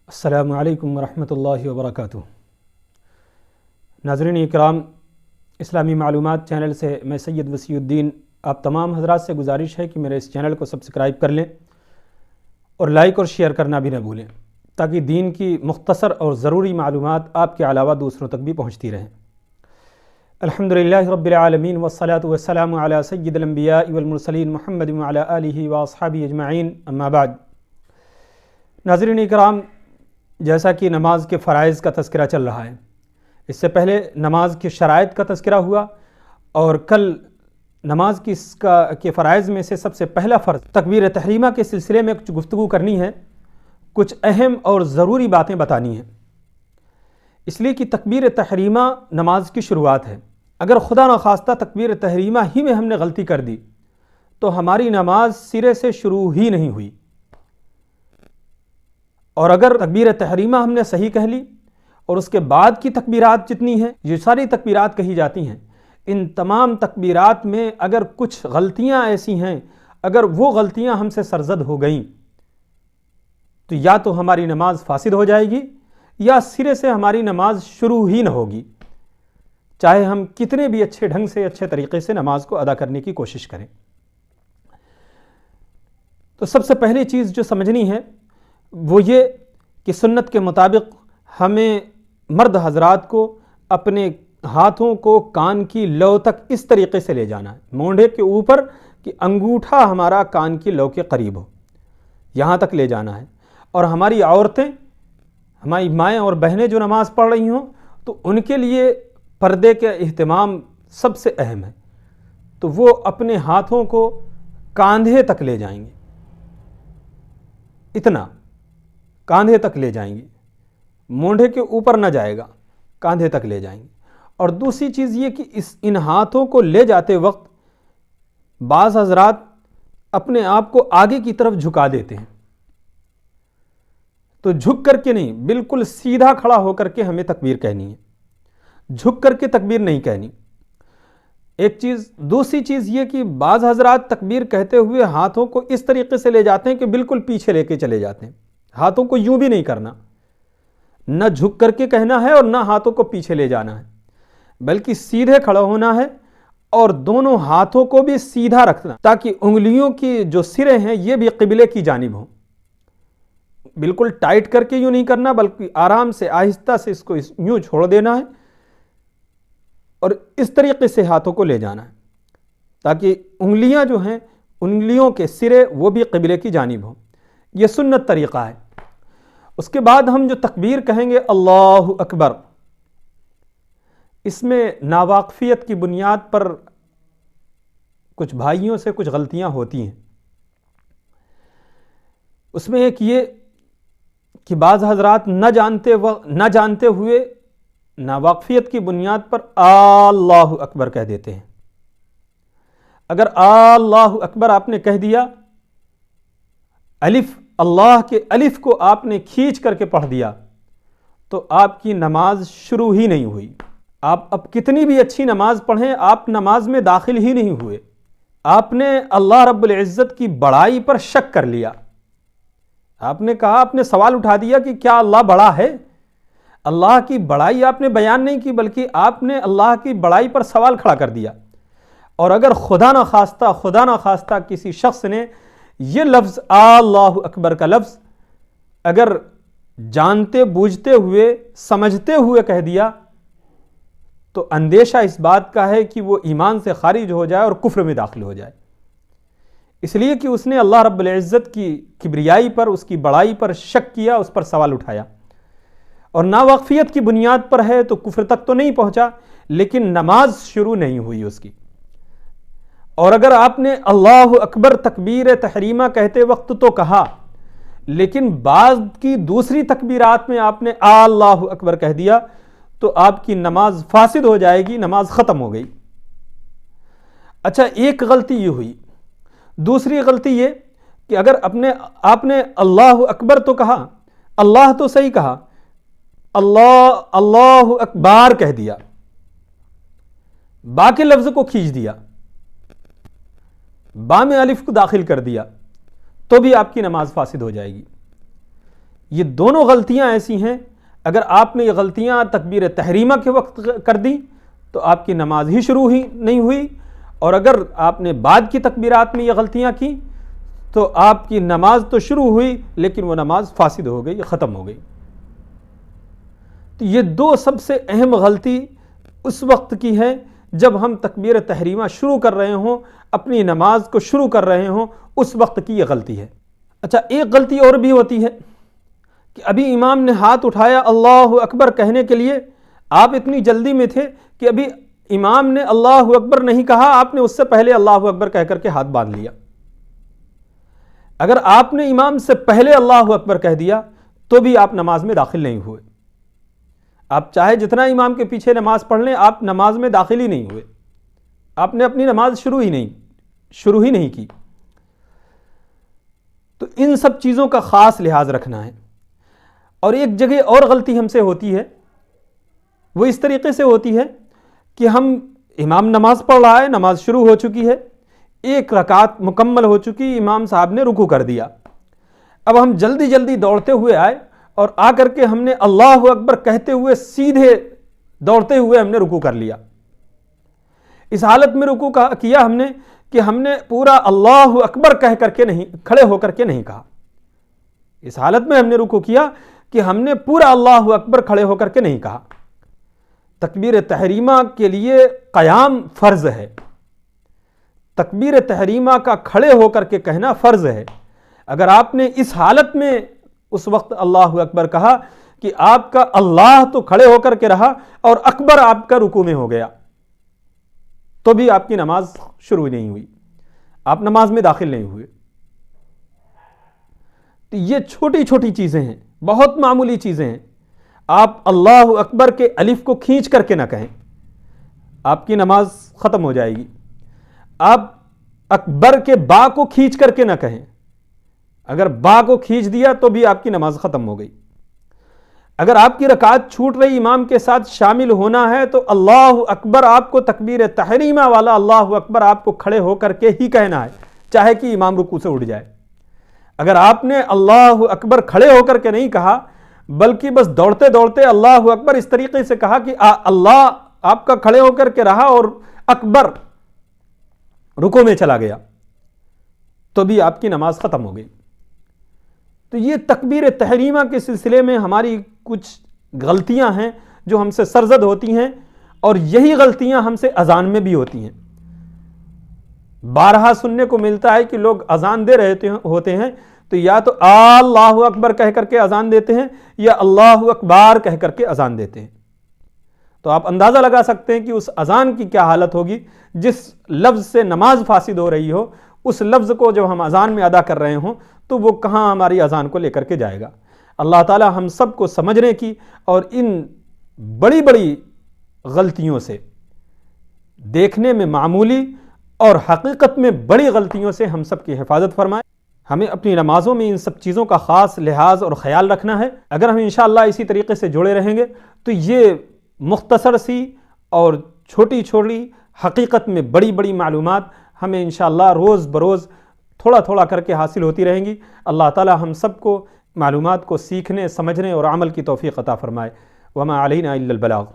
السلام علیکم ورحمۃ اللہ وبرکاتہ۔ ناظرین اکرام، اسلامی معلومات چینل سے میں سید وسیع الدین آپ تمام حضرات سے گزارش ہے کہ میرے اس چینل کو سبسکرائب کر لیں اور لائک اور شیئر کرنا بھی نہ بھولیں تاکہ دین کی مختصر اور ضروری معلومات آپ کے علاوہ دوسروں تک بھی پہنچتی رہیں۔ الحمدللہ رب العالمین والصلاة والسلام علی سید الانبیاء والمرسلین محمد وعلی آلہ واصحابہ اجمعین، اما بعد۔ ناظرین اکرام، جیسا کہ نماز کے فرائض کا تذکرہ چل رہا ہے، اس سے پہلے نماز کے شرائط کا تذکرہ ہوا اور کل نماز کے فرائض میں سے سب سے پہلا فرض تکبیر تحریمہ کے سلسلے میں کچھ گفتگو کرنی ہے، کچھ اہم اور ضروری باتیں بتانی ہیں، اس لیے کہ تکبیر تحریمہ نماز کی شروعات ہے۔ اگر خدا نخواستہ تکبیر تحریمہ ہی میں ہم نے غلطی کر دی تو ہماری نماز سرے سے شروع ہی نہیں ہوئی، اور اگر تکبیر تحریمہ ہم نے صحیح کہہ لی اور اس کے بعد کی تکبیرات جتنی ہیں، یہ ساری تکبیرات کہی جاتی ہیں، ان تمام تکبیرات میں اگر کچھ غلطیاں ایسی ہیں، اگر وہ غلطیاں ہم سے سرزد ہو گئیں تو یا تو ہماری نماز فاسد ہو جائے گی یا سرے سے ہماری نماز شروع ہی نہ ہوگی، چاہے ہم کتنے بھی اچھے ڈھنگ سے اچھے طریقے سے نماز کو ادا کرنے کی کوشش کریں۔ تو سب سے پہلی چیز جو سمجھنی ہے وہ یہ کہ سنت کے مطابق ہمیں مرد حضرات کو اپنے ہاتھوں کو کان کی لو تک اس طریقے سے لے جانا ہے، مونڈھے کے اوپر کہ انگوٹھا ہمارا کان کی لو کے قریب ہو، یہاں تک لے جانا ہے۔ اور ہماری عورتیں، ہماری مائیں اور بہنیں جو نماز پڑھ رہی ہوں تو ان کے لیے پردے کا اہتمام سب سے اہم ہے، تو وہ اپنے ہاتھوں کو کاندھے تک لے جائیں گے، اتنا کاندھے تک لے جائیں گے، مونڈھے کے اوپر نہ جائے گا، کاندھے تک لے جائیں گے۔ اور دوسری چیز یہ کہ ان ہاتھوں کو لے جاتے وقت بعض حضرات اپنے آپ کو آگے کی طرف جھکا دیتے ہیں، تو جھک کر کے نہیں، بالکل سیدھا کھڑا ہو کر کے ہمیں تکبیر کہنی ہے، جھک کر کے تکبیر نہیں کہنی، ایک چیز۔ دوسری چیز یہ کہ بعض حضرات تکبیر کہتے ہوئے ہاتھوں کو اس طریقے سے لے جاتے ہیں کہ بالکل پیچھے لے کے چلے جاتے ہیں، ہاتھوں کو یوں بھی نہیں کرنا، نہ جھک کر کے کہنا ہے اور نہ ہاتھوں کو پیچھے لے جانا ہے، بلکہ سیدھے کھڑا ہونا ہے اور دونوں ہاتھوں کو بھی سیدھا رکھنا تاکہ انگلیوں کی جو سرے ہیں یہ بھی قبلے کی جانب ہوں۔ بالکل ٹائٹ کر کے یوں نہیں کرنا، بلکہ آرام سے آہستہ سے اس کو یوں چھوڑ دینا ہے اور اس طریقے سے ہاتھوں کو لے جانا ہے تاکہ انگلیاں جو ہیں، انگلیوں کے سرے وہ بھی قبلے کی جانب ہوں۔ یہ سنت طریقہ ہے۔ اس کے بعد ہم جو تکبیر کہیں گے اللہ اکبر، اس میں ناواقفیت کی بنیاد پر کچھ بھائیوں سے کچھ غلطیاں ہوتی ہیں۔ اس میں ایک یہ کہ بعض حضرات نہ جانتے ہوئے ناواقفیت کی بنیاد پر اللہ اکبر کہہ دیتے ہیں۔ اگر اللہ اکبر آپ نے کہہ دیا، الف، اللہ کے الف کو آپ نے کھینچ کر کے پڑھ دیا تو آپ کی نماز شروع ہی نہیں ہوئی۔ آپ اب کتنی بھی اچھی نماز پڑھیں، آپ نماز میں داخل ہی نہیں ہوئے، آپ نے اللہ رب العزت کی بڑائی پر شک کر لیا، آپ نے کہا، آپ نے سوال اٹھا دیا کہ کیا اللہ بڑا ہے؟ اللہ کی بڑائی آپ نے بیان نہیں کی بلکہ آپ نے اللہ کی بڑائی پر سوال کھڑا کر دیا۔ اور اگر خدا نخواستہ کسی شخص نے یہ لفظ اللہ اکبر کا لفظ اگر جانتے بوجھتے ہوئے سمجھتے ہوئے کہہ دیا تو اندیشہ اس بات کا ہے کہ وہ ایمان سے خارج ہو جائے اور کفر میں داخل ہو جائے، اس لیے کہ اس نے اللہ رب العزت کی کبریائی پر، اس کی بڑائی پر شک کیا، اس پر سوال اٹھایا، اور ناواقفیت کی بنیاد پر ہے تو کفر تک تو نہیں پہنچا لیکن نماز شروع نہیں ہوئی اس کی۔ اور اگر آپ نے اللہ اکبر تکبیر تحریمہ کہتے وقت تو کہا لیکن بعض کی دوسری تکبیرات میں آپ نے اللہ اکبر کہہ دیا تو آپ کی نماز فاسد ہو جائے گی، نماز ختم ہو گئی۔ اچھا، ایک غلطی یہ ہوئی۔ دوسری غلطی یہ کہ اگر آپ نے اللہ اکبر تو کہا، اللہ تو صحیح کہا، اللہ اکبر کہہ دیا، با کے لفظ کو کھینچ دیا، با میں الف کو داخل کر دیا تو بھی آپ کی نماز فاسد ہو جائے گی۔ یہ دونوں غلطیاں ایسی ہیں، اگر آپ نے یہ غلطیاں تکبیر تحریمہ کے وقت کر دیں تو آپ کی نماز ہی شروع ہی نہیں ہوئی، اور اگر آپ نے بعد کی تکبیرات میں یہ غلطیاں کی تو آپ کی نماز تو شروع ہوئی لیکن وہ نماز فاسد ہو گئی، ختم ہو گئی۔ تو یہ دو سب سے اہم غلطی اس وقت کی ہے جب ہم تکبیر تحریمہ شروع کر رہے ہوں، اپنی نماز کو شروع کر رہے ہوں، اس وقت کی یہ غلطی ہے۔ اچھا، ایک غلطی اور بھی ہوتی ہے کہ ابھی امام نے ہاتھ اٹھایا اللہ اکبر کہنے کے لیے، آپ اتنی جلدی میں تھے کہ ابھی امام نے اللہ اکبر نہیں کہا، آپ نے اس سے پہلے اللہ اکبر کہہ کر کے ہاتھ باندھ لیا۔ اگر آپ نے امام سے پہلے اللہ اکبر کہہ دیا تو بھی آپ نماز میں داخل نہیں ہوئے، آپ چاہے جتنا امام کے پیچھے نماز پڑھ لیں، آپ نماز میں داخل ہی نہیں ہوئے، آپ نے اپنی نماز شروع ہی نہیں کی۔ تو ان سب چیزوں کا خاص لحاظ رکھنا ہے۔ اور ایک جگہ اور غلطی ہم سے ہوتی ہے، وہ اس طریقے سے ہوتی ہے کہ ہم امام نماز پڑھ رہا ہے، نماز شروع ہو چکی ہے، ایک رکعت مکمل ہو چکی، امام صاحب نے رکوع کر دیا، اب ہم جلدی جلدی دوڑتے ہوئے آئے اور آ کر کے ہم نے اللہ اکبر کہتے ہوئے سیدھے دوڑتے ہوئے ہم نے رکوع کر لیا۔ اس حالت میں رکوع کیا ہم نے کہ ہم نے پورا اللہ اکبر کہہ کر کے نہیں، کھڑے ہو کر کے نہیں کہا۔ اس حالت میں ہم نے رکوع کیا کہ ہم نے پورا اللہ اکبر کھڑے ہو کر کے نہیں کہا۔ تکبیر تحریمہ کے لیے قیام فرض ہے، تکبیر تحریمہ کا کھڑے ہو کر کے کہنا فرض ہے۔ اگر آپ نے اس حالت میں اس وقت اللہ اکبر کہا کہ آپ کا اللہ تو کھڑے ہو کر کے رہا اور اکبر آپ کا رکوع میں ہو گیا، تو بھی آپ کی نماز شروع نہیں ہوئی، آپ نماز میں داخل نہیں ہوئے۔ تو یہ چھوٹی چھوٹی چیزیں ہیں، بہت معمولی چیزیں ہیں۔ آپ اللہ اکبر کے الف کو کھینچ کر کے نہ کہیں، آپ کی نماز ختم ہو جائے گی۔ آپ اکبر کے با کو کھینچ کر کے نہ کہیں، اگر با کو کھینچ دیا تو بھی آپ کی نماز ختم ہو گئی۔ اگر آپ کی رکعت چھوٹ رہی، امام کے ساتھ شامل ہونا ہے تو اللہ اکبر آپ کو تکبیر تحریمہ والا اللہ اکبر آپ کو کھڑے ہو کر کے ہی کہنا ہے، چاہے کہ امام رکوع سے اٹھ جائے۔ اگر آپ نے اللہ اکبر کھڑے ہو کر کے نہیں کہا بلکہ بس دوڑتے دوڑتے اللہ اکبر اس طریقے سے کہا کہ اللہ آپ کا کھڑے ہو کر کے رہا اور اکبر رکوع میں چلا گیا، تو بھی آپ کی نماز ختم ہو گئی۔ تو یہ تکبیر تحریمہ کے سلسلے میں ہماری کچھ غلطیاں ہیں جو ہم سے سرزد ہوتی ہیں، اور یہی غلطیاں ہم سے اذان میں بھی ہوتی ہیں۔ بارہا سننے کو ملتا ہے کہ لوگ اذان دے رہے ہوتے ہیں تو یا تو اللہ اکبر کہہ کر کے اذان دیتے ہیں یا اللہ اکبر کہہ کر کے اذان دیتے ہیں۔ تو آپ اندازہ لگا سکتے ہیں کہ اس اذان کی کیا حالت ہوگی جس لفظ سے نماز فاسد ہو رہی ہو، اس لفظ کو جب ہم اذان میں ادا کر رہے ہوں تو وہ کہاں ہماری اذان کو لے کر کے جائے گا۔ اللہ تعالی ہم سب کو سمجھنے کی اور ان بڑی بڑی غلطیوں سے، دیکھنے میں معمولی اور حقیقت میں بڑی غلطیوں سے ہم سب کی حفاظت فرمائے۔ ہمیں اپنی نمازوں میں ان سب چیزوں کا خاص لحاظ اور خیال رکھنا ہے۔ اگر ہم انشاءاللہ اسی طریقے سے جڑے رہیں گے تو یہ مختصر سی اور چھوٹی چھوٹی حقیقت میں بڑی بڑی معلومات ہمیں انشاءاللہ روز بروز تھوڑا تھوڑا کر کے حاصل ہوتی رہیں گی۔ اللہ تعالی ہم سب کو معلومات کو سیکھنے، سمجھنے اور عمل کی توفیق عطا فرمائے۔ وما علینا الا البلاغ۔